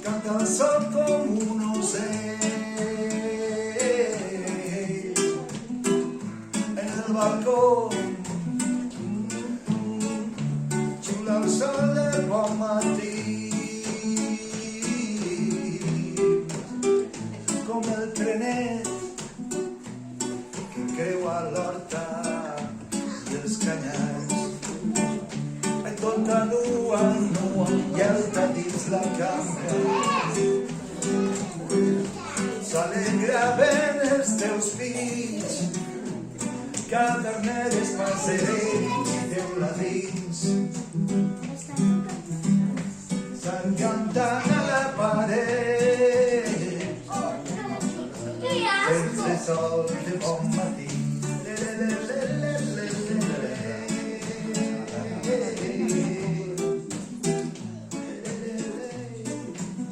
Canta el sol com un ocell en el balcó, xiula el sol del bon matí com el trenet que creua l'horta i els canyars. Tota nua, lleuta dins la cambra, s'alegraven els teus fills, caderneres, passerells i teula dins. S'encantant a la paret, sense sol de bon matí.